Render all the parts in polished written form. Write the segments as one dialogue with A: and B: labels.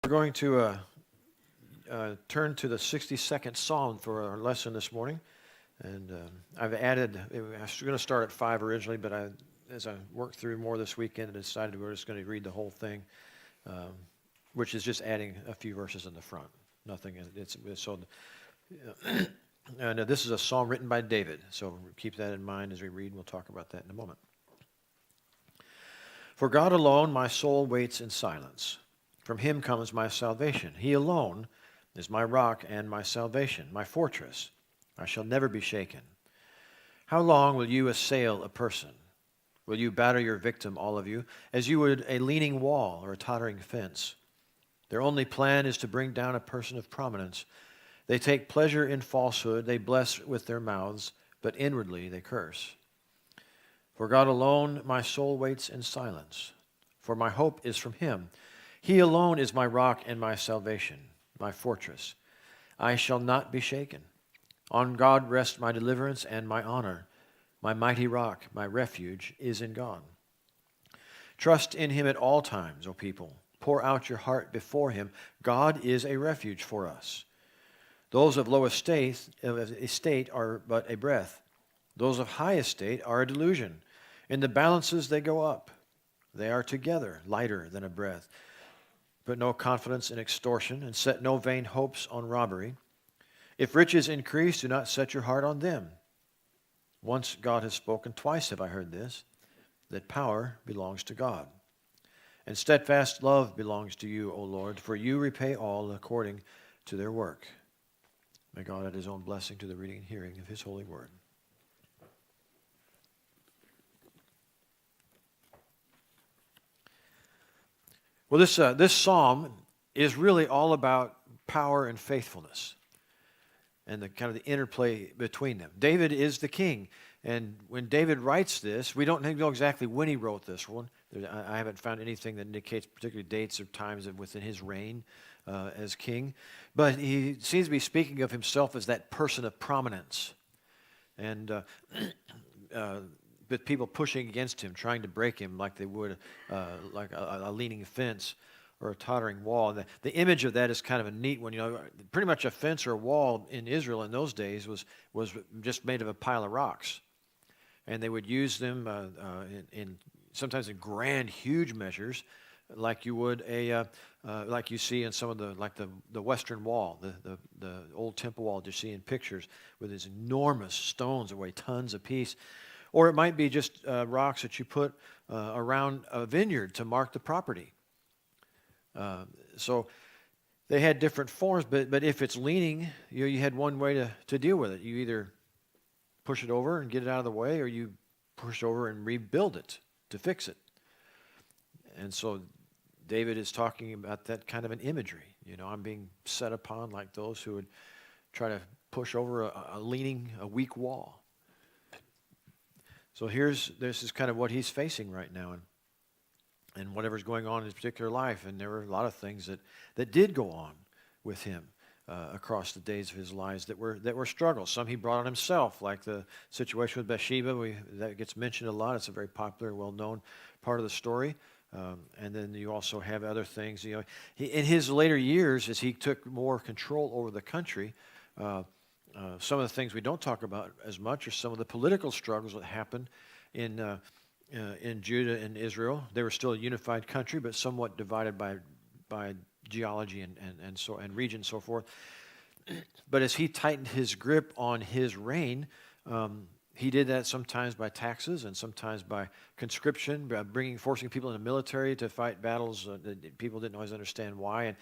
A: We're going to turn to the 62nd Psalm for our lesson this morning. And I've added, I was going to start at 5 originally, but as I worked through more this weekend, I decided we're just going to read the whole thing, which is just adding a few verses in the front. Nothing, and this is a psalm written by David, so keep that in mind as we read. We'll talk about that in a moment. For God alone my soul waits in silence. From him comes my salvation. He alone is my rock and my salvation, my fortress. I shall never be shaken. How long will you assail a person? Will you batter your victim, all of you, as you would a leaning wall or a tottering fence? Their only plan is to bring down a person of prominence. They take pleasure in falsehood. They bless with their mouths, but inwardly they curse. For God alone my soul waits in silence, for my hope is from him. He alone is my rock and my salvation, my fortress. I shall not be shaken. On God rests my deliverance and my honor. My mighty rock, my refuge, is in God. Trust in him at all times, O people. Pour out your heart before him. God is a refuge for us. Those of low estate are but a breath. Those of high estate are a delusion. In the balances they go up. They are together, lighter than a breath. Put no confidence in extortion, and set no vain hopes on robbery. If riches increase, do not set your heart on them. Once God has spoken, twice have I heard this, that power belongs to God. And steadfast love belongs to you, O Lord, for you repay all according to their work. May God add his own blessing to the reading and hearing of his holy word. Well, this psalm is really all about power and faithfulness and the kind of the interplay between them. David is the king, and when David writes this, we don't know exactly when he wrote this one. I haven't found anything that indicates particular dates or times within his reign as king, but he seems to be speaking of himself as that person of prominence, and with people pushing against him, trying to break him like they would like a leaning fence or a tottering wall. And the image of that is kind of a neat one. You know, pretty much a fence or a wall in Israel in those days was just made of a pile of rocks, and they would use them in sometimes in grand, huge measures, like you would like you see in some of the Western Wall, the old temple wall that you see in pictures with these enormous stones that weigh tons apiece. Or it might be just rocks that you put around a vineyard to mark the property. So they had different forms, but if it's leaning, you had one way to deal with it. You either push it over and get it out of the way, or you push over and rebuild it to fix it. And so David is talking about that kind of an imagery. You know, I'm being set upon like those who would try to push over a weak wall. So this is kind of what he's facing right now, and whatever's going on in his particular life. And there were a lot of things that did go on with him across the days of his lives that were struggles. Some he brought on himself, like the situation with Bathsheba. That gets mentioned a lot. It's a very popular, well-known part of the story. And then you also have other things. You know, in his later years, as he took more control over the country. Some of the things we don't talk about as much are some of the political struggles that happened in Judah and Israel. They were still a unified country, but somewhat divided by geology and region and so forth. But as he tightened his grip on his reign, he did that sometimes by taxes and sometimes by conscription, by forcing people in the military to fight battles that people didn't always understand why, and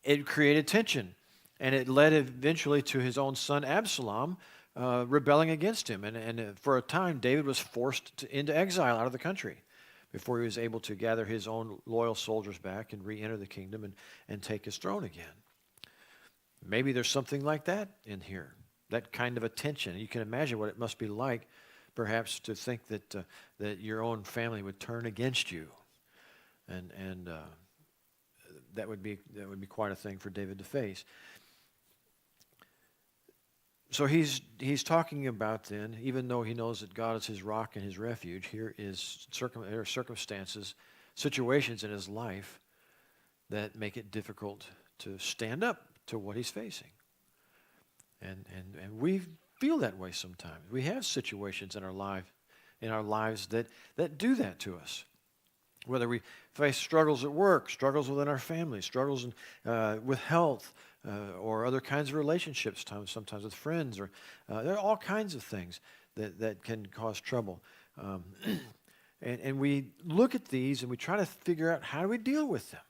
A: it created tension. And it led eventually to his own son Absalom rebelling against him. And for a time, David was forced into exile out of the country before he was able to gather his own loyal soldiers back and re-enter the kingdom and take his throne again. Maybe there's something like that in here, that kind of a tension. You can imagine what it must be like, perhaps, to think that your own family would turn against you. And that would be quite a thing for David to face. So he's talking about then, even though he knows that God is his rock and his refuge, here are circumstances, situations in his life that make it difficult to stand up to what he's facing. And we feel that way sometimes. We have situations in our lives that do that to us. Whether we face struggles at work, struggles within our family, struggles with health, or other kinds of relationships, sometimes with friends, or there are all kinds of things that can cause trouble. And we look at these and we try to figure out, how do we deal with them?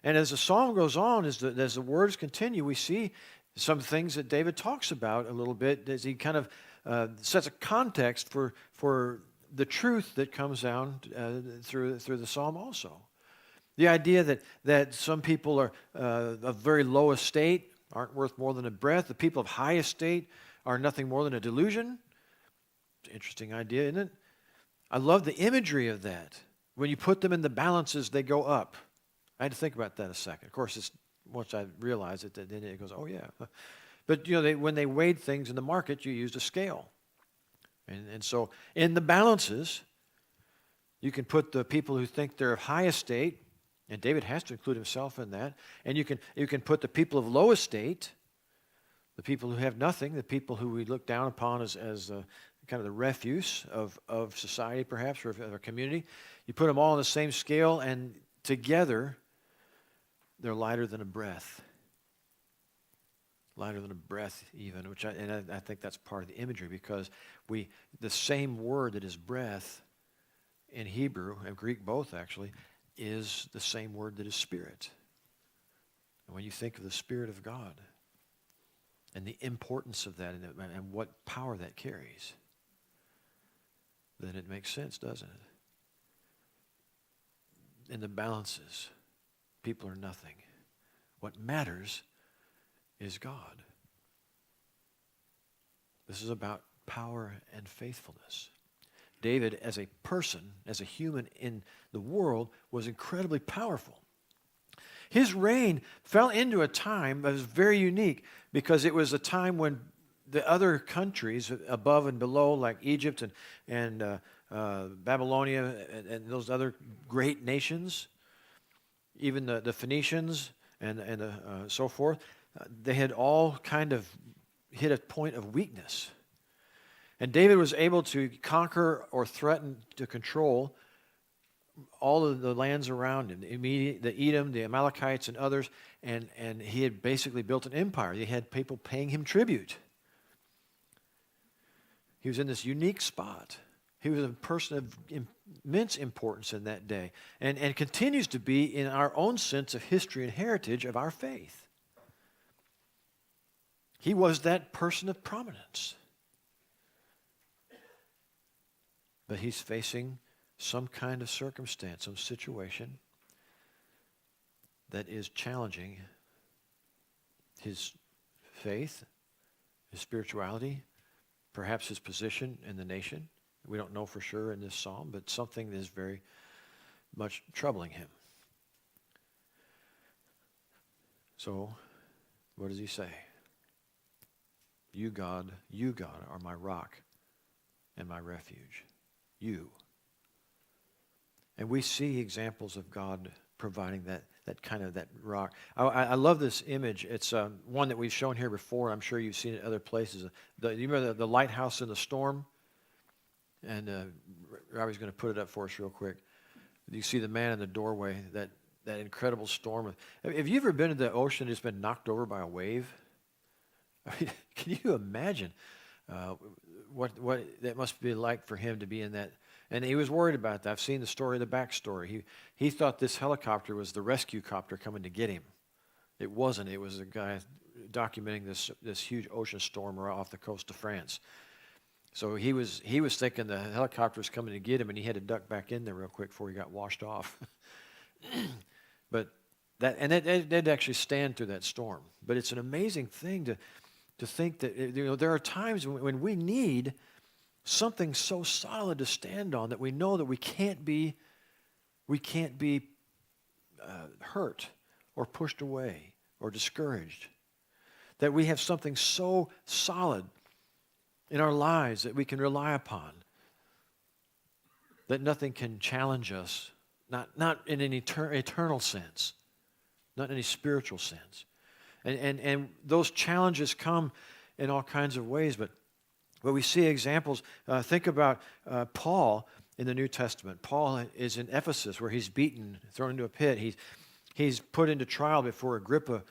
A: And as the psalm goes on, as the words continue, we see some things that David talks about a little bit as he kind of sets a context for the truth that comes down through the psalm also. The idea that some people are of very low estate, aren't worth more than a breath. The people of high estate are nothing more than a delusion. It's an interesting idea, isn't it? I love the imagery of that. When you put them in the balances, they go up. I had to think about that a second. Of course, once I realized it, then it goes, oh yeah. But when they weighed things in the market, you used a scale. And so in the balances, you can put the people who think they're of high estate, and David has to include himself in that, and you can put the people of low estate, the people who have nothing, the people who we look down upon as kind of the refuse of society perhaps, or of our community. You put them all on the same scale, and together they're lighter than a breath. Lighter than a breath even, I think that's part of the imagery, because the same word that is breath in Hebrew and Greek both actually is the same word that is spirit. And when you think of the Spirit of God and the importance of that and what power that carries, then it makes sense, doesn't it? In the balances, people are nothing. What matters is God. This is about power and faithfulness. David, as a person, as a human in the world, was incredibly powerful. His reign fell into a time that was very unique, because it was a time when the other countries above and below, like Egypt and Babylonia and those other great nations, even the Phoenicians and so forth, they had all kind of hit a point of weakness. And David was able to conquer or threaten to control all of the lands around him, the Edom, the Amalekites, and others, and he had basically built an empire. He had people paying him tribute. He was in this unique spot. He was a person of immense importance in that day, and continues to be in our own sense of history and heritage of our faith. He was that person of prominence. But he's facing some kind of circumstance, some situation that is challenging his faith, his spirituality, perhaps his position in the nation. We don't know for sure in this psalm, but something that is very much troubling him. So, what does he say? You, God, are my rock and my refuge. You. And we see examples of God providing that kind of that rock. I love this image. It's one that we've shown here before. I'm sure you've seen it other places. You remember the lighthouse in the storm? And Robbie's going to put it up for us real quick. You see the man in the doorway, that incredible storm. Have you ever been to the ocean and just been knocked over by a wave? I mean, can you imagine what that must be like for him to be in that? And he was worried about that. I've seen the story, the backstory. He thought this helicopter was the rescue copter coming to get him. It wasn't. It was a guy documenting this huge ocean storm off the coast of France. So he was thinking the helicopter was coming to get him, and he had to duck back in there real quick before he got washed off. But it did actually stand through that storm. But it's an amazing thing to think that there are times when we need something so solid to stand on that we know that we can't be hurt or pushed away or discouraged. That we have something so solid in our lives that we can rely upon, that nothing can challenge us not in any eternal sense, not in any spiritual sense. And those challenges come in all kinds of ways, but we see examples. Think about Paul in the New Testament. Paul is in Ephesus where he's beaten, thrown into a pit. He's put into trial before Agrippa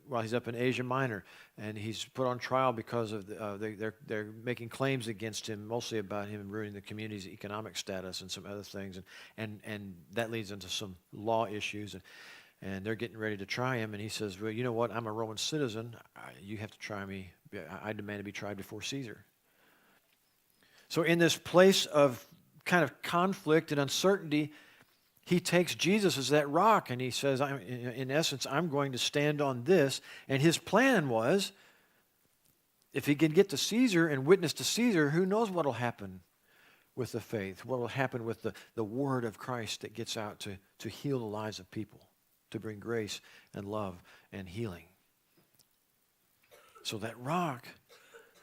A: while he's up in Asia Minor, and he's put on trial because of they're making claims against him, mostly about him ruining the community's economic status and some other things, and that leads into some law issues, and they're getting ready to try him, and he says, well, you know what, I'm a Roman citizen, you have to try me, I demand to be tried before Caesar. So in this place of kind of conflict and uncertainty, he takes Jesus as that rock, and he says, in essence, I'm going to stand on this. And his plan was, if he can get to Caesar and witness to Caesar, who knows what will happen with the faith, what will happen with the word of Christ that gets out to heal the lives of people, to bring grace and love and healing. So that rock,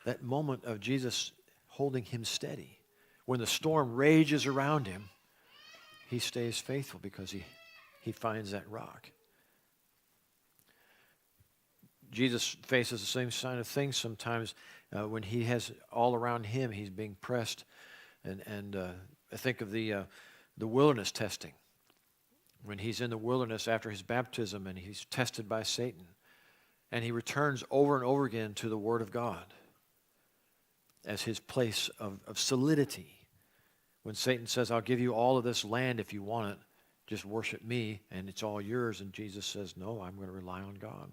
A: that moment of Jesus holding him steady, when the storm rages around him, he stays faithful because he finds that rock. Jesus faces the same kind of thing sometimes when he has all around him, he's being pressed. And I think of the wilderness testing. When he's in the wilderness after his baptism and he's tested by Satan. And he returns over and over again to the Word of God as his place of solidity. When Satan says, I'll give you all of this land if you want it, just worship me and it's all yours. And Jesus says, no, I'm going to rely on God.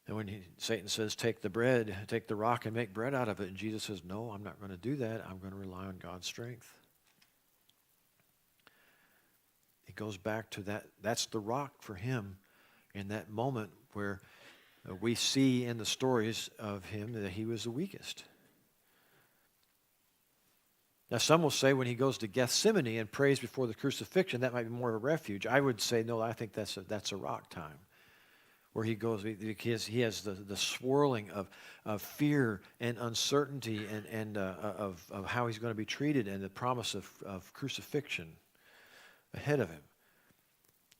A: And when Satan says, take the rock and make bread out of it, and Jesus says, no, I'm not going to do that. I'm going to rely on God's strength. It goes back to that. That's the rock for him in that moment where we see in the stories of him that he was the weakest. Now, some will say when he goes to Gethsemane and prays before the crucifixion, that might be more of a refuge. I would say, no, I think that's a rock time, where he goes, he has the swirling of fear and uncertainty and of how he's going to be treated and the promise of crucifixion ahead of him.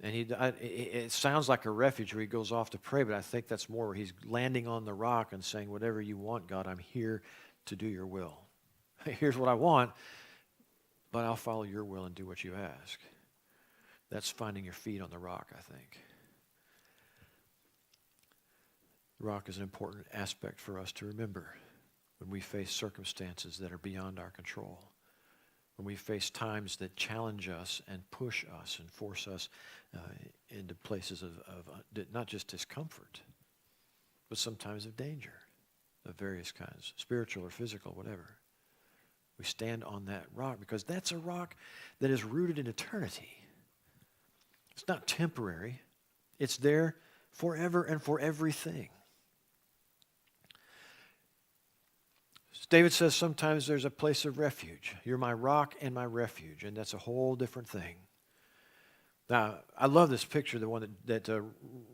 A: And it sounds like a refuge where he goes off to pray, but I think that's more where he's landing on the rock and saying, whatever you want, God, I'm here to do your will. Here's what I want, but I'll follow your will and do what you ask. That's finding your feet on the rock, I think. The rock is an important aspect for us to remember when we face circumstances that are beyond our control, when we face times that challenge us and push us and force us into places of not just discomfort, but sometimes of danger of various kinds, spiritual or physical, whatever. We stand on that rock because that's a rock that is rooted in eternity. It's not temporary. It's there forever and for everything. David says sometimes there's a place of refuge. You're my rock and my refuge, and that's a whole different thing. Now, I love this picture, the one that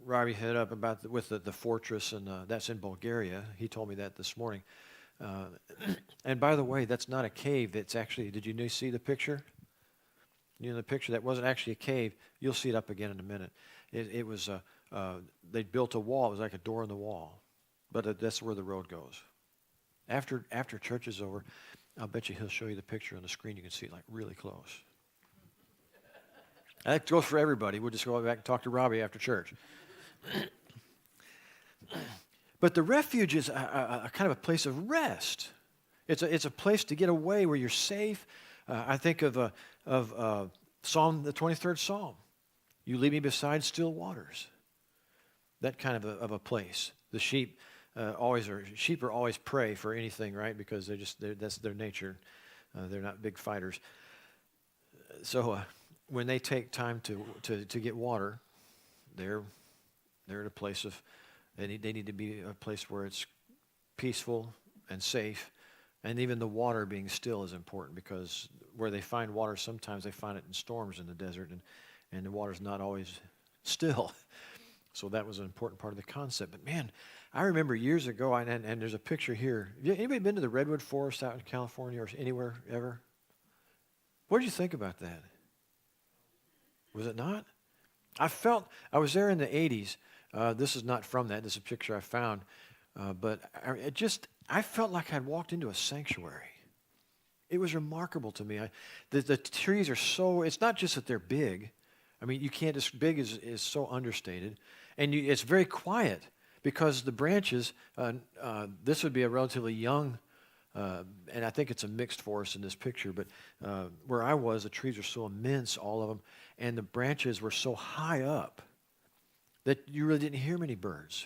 A: Robbie had up about with the fortress, and that's in Bulgaria. He told me that this morning. And by the way, that's not a cave. It's actually, did you see the picture? The picture, that wasn't actually a cave. You'll see it up again in a minute. It was, they built a wall. It was like a door in the wall. But that's where the road goes. After church is over, I'll bet you he'll show you the picture on the screen. You can see it like really close. And that goes for everybody. We'll just go back and talk to Robbie after church. But the refuge is a kind of a place of rest. It's a place to get away where you're safe. I think of Psalm, the 23rd Psalm. You lead me beside still waters. That kind of a place. The sheep are always prey for anything, right? Because that's their nature. They're not big fighters. So when they take time to get water, they're at a place of. They need to be a place where it's peaceful and safe, and even the water being still is important because where they find water, sometimes they find it in storms in the desert, and the water's not always still. So that was an important part of the concept. But man, I remember years ago, and there's a picture here. Anybody been to the redwood forest out in California or anywhere ever? What did you think about that? Was it not? I was there in the 80s. This is not from that. This is a picture I found. I felt like I'd walked into a sanctuary. It was remarkable to me. The trees are so, it's not just that they're big. I mean, you can't, big is so understated. And it's very quiet because the branches, this would be a relatively young, and I think it's a mixed forest in this picture, but where I was, the trees are so immense, all of them, and the branches were so high up that you really didn't hear many birds.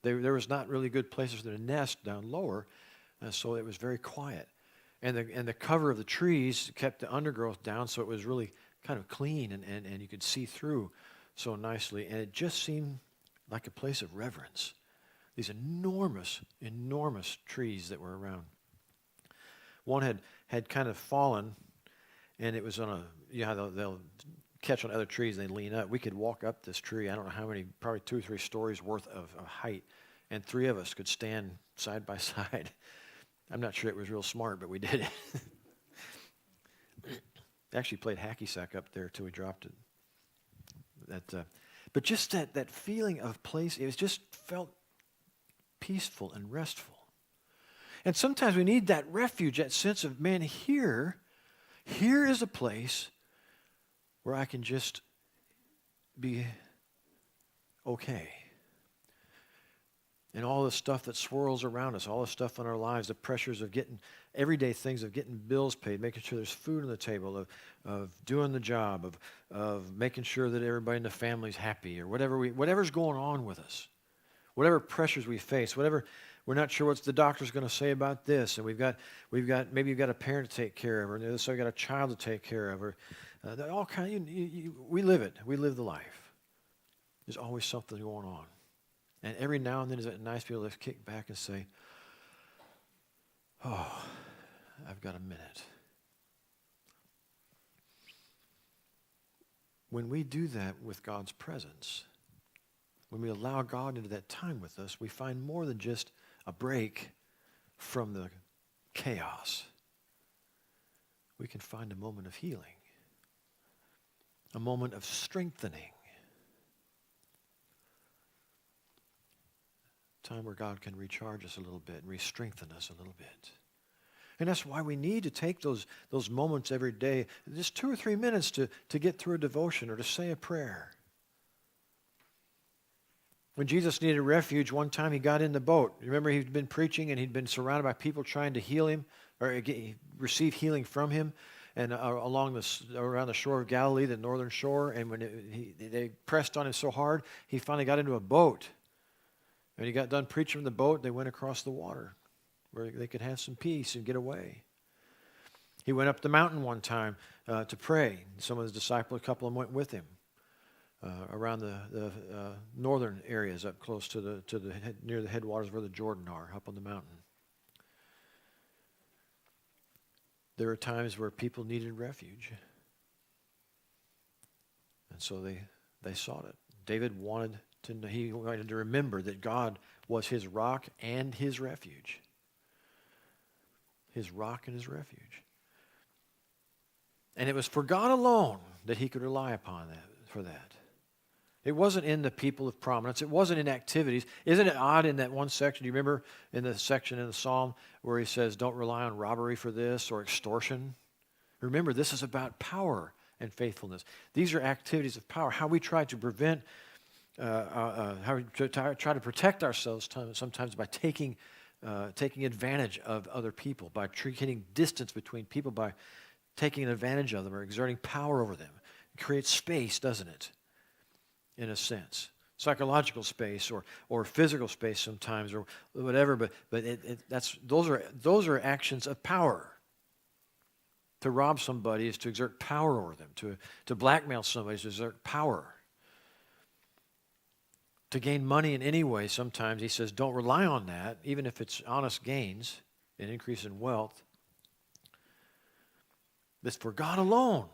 A: There was not really good places for them to nest down lower, so it was very quiet. And the cover of the trees kept the undergrowth down, so it was really kind of clean, and you could see through so nicely. And it just seemed like a place of reverence. These enormous, enormous trees that were around. One had kind of fallen, and it was on a, you know how they'll catch on other trees and they lean up. We could walk up this tree, I don't know how many, probably 2 or 3 stories worth of height, and 3 of us could stand side by side. I'm not sure it was real smart, but we did it. Actually played hacky sack up there till we dropped it. But just that feeling of place, it was just felt peaceful and restful. And sometimes we need that refuge, that sense of, man, here is a place where I can just be okay. And all the stuff that swirls around us, all the stuff in our lives, the pressures of getting, everyday things of getting bills paid, making sure there's food on the table, of doing the job, of making sure that everybody in the family's happy, or whatever's going on with us, whatever pressures we face, whatever, we're not sure what the doctor's going to say about this, and maybe you've got a parent to take care of, or so you've got a child to take care of, or all kind. We live it. We live the life. There's always something going on. And every now and then is it nice to be able to kick back and say, oh, I've got a minute. When we do that with God's presence, when we allow God into that time with us, we find more than just a break from the chaos. We can find a moment of healing, a moment of strengthening. Time where God can recharge us a little bit and re-strengthen us a little bit. And that's why we need to take those moments every day, just 2 or 3 minutes to get through a devotion or to say a prayer. When Jesus needed refuge, one time he got in the boat. Remember, he'd been preaching and he'd been surrounded by people trying to heal him or receive healing from him, and around the shore of Galilee, the northern shore. And when they pressed on him so hard, he finally got into a boat. And he got done preaching from the boat, they went across the water where they could have some peace and get away. He went up the mountain one time to pray. Some of his disciples, a couple of them went with him around the northern areas up close to near the headwaters where the Jordan are, up on the mountain. There are times where people needed refuge. And so they sought it. David wanted to remember that God was his rock and his refuge. His rock and his refuge. And it was for God alone that he could rely upon for that. It wasn't in the people of prominence. It wasn't in activities. Isn't it odd in that one section? Do you remember in the section in the Psalm where he says, don't rely on robbery for this or extortion? Remember, this is about power and faithfulness. These are activities of power. How we try to prevent how we try to protect ourselves sometimes by taking advantage of other people, by creating distance between people, by taking advantage of them or exerting power over them. It creates space, doesn't it? In a sense, psychological space or physical space sometimes or whatever. But those are actions of power. To rob somebody is to exert power over them. To blackmail somebody is to exert power. To gain money in any way, sometimes he says, don't rely on that, even if it's honest gains, an increase in wealth. It's for God alone.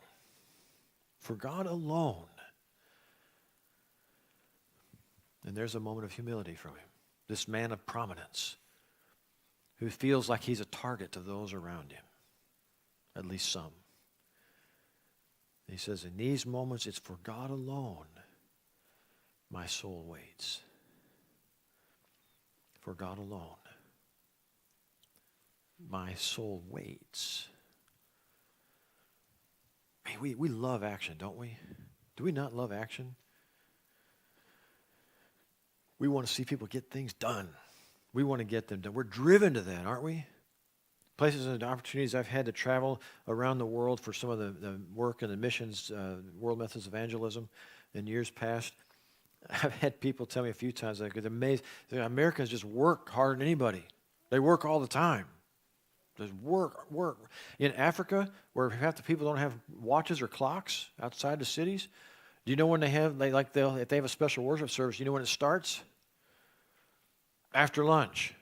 A: For God alone. And there's a moment of humility from him. This man of prominence who feels like he's a target to those around him, at least some. He says, in these moments, it's for God alone my soul waits. For God alone my soul waits. Man, we love action, don't we? Do we not love action? We want to see people get things done. We want to get them done. We're driven to that, aren't we? Places and opportunities I've had to travel around the world for some of the work and the missions, World Methodist Evangelism in years past. I've had people tell me a few times, like, it's amazing. Americans just work harder than anybody. They work all the time. Just work. In Africa, where half the people don't have watches or clocks outside the cities, do you know when if they have a special worship service, you know when it starts? After lunch,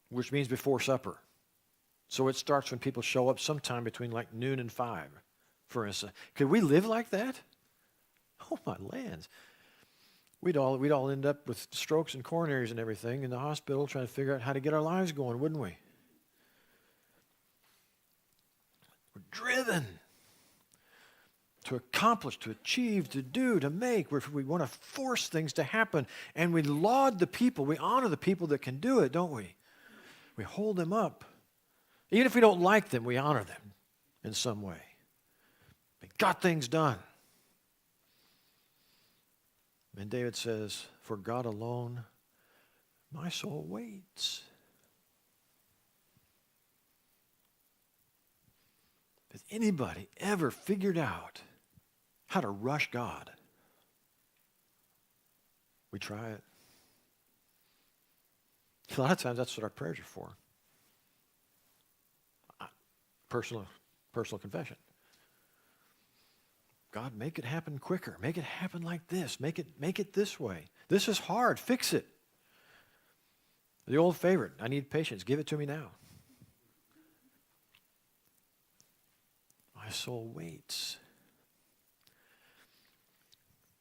A: which means before supper. So it starts when people show up sometime between like noon and 5, for instance. Could we live like that? Oh, my lands. We'd all end up with strokes and coronaries and everything in the hospital trying to figure out how to get our lives going, wouldn't we? We're driven to accomplish, to achieve, to do, to make. We want to force things to happen. And we laud the people. We honor the people that can do it, don't we? We hold them up. Even if we don't like them, we honor them in some way. They got things done. And David says, for God alone, my soul waits. Has anybody ever figured out how to rush God? We try it. A lot of times that's what our prayers are for. Personal confession. God, make it happen quicker. Make it happen like this. Make it this way. This is hard. Fix it. The old favorite, I need patience. Give it to me now. My soul waits.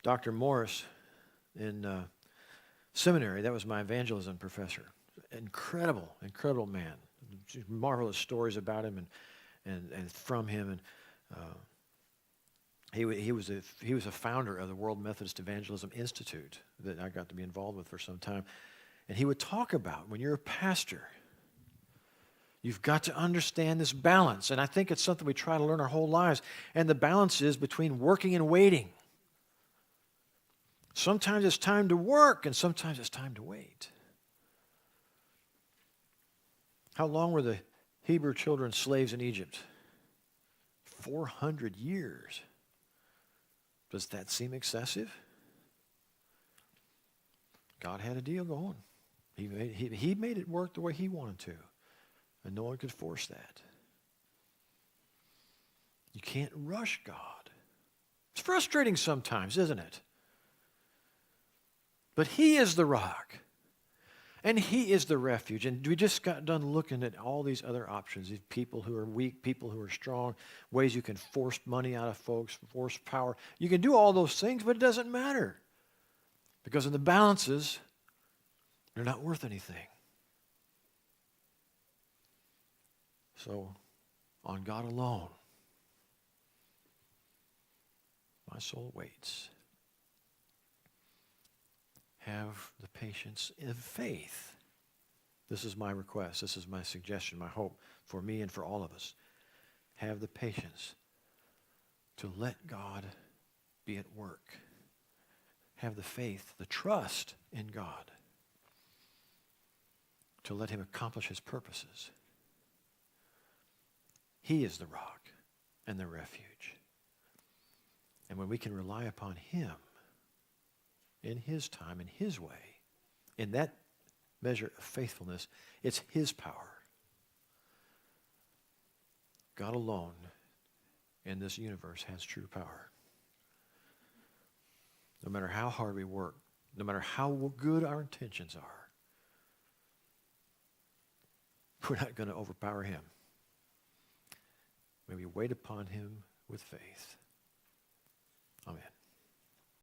A: Dr. Morris in seminary, that was my evangelism professor. Incredible man. Marvelous stories about him and from him. And he was a founder of the World Methodist Evangelism Institute that I got to be involved with for some time. And he would talk about, when you're a pastor, you've got to understand this balance. And I think it's something we try to learn our whole lives. And the balance is between working and waiting. Sometimes it's time to work, and sometimes it's time to wait. How long were the Hebrew children slaves in Egypt? 400 years. Does that seem excessive? God had a deal going. He made it work the way he wanted to, and no one could force that. You can't rush God. It's frustrating sometimes, isn't it? But he is the rock, and he is the refuge. And we just got done looking at all these other options, these people who are weak, people who are strong, ways you can force money out of folks, force power. You can do all those things, but it doesn't matter. Because in the balances, they're not worth anything. So, on God alone, my soul waits. Have the patience of faith. This is my request. This is my suggestion, my hope for me and for all of us. Have the patience to let God be at work. Have the faith, the trust in God to let him accomplish his purposes. He is the rock and the refuge. And when we can rely upon him in his time, in his way, in that measure of faithfulness, it's his power. God alone in this universe has true power. No matter how hard we work, no matter how good our intentions are, we're not going to overpower him. May we wait upon him with faith. Amen.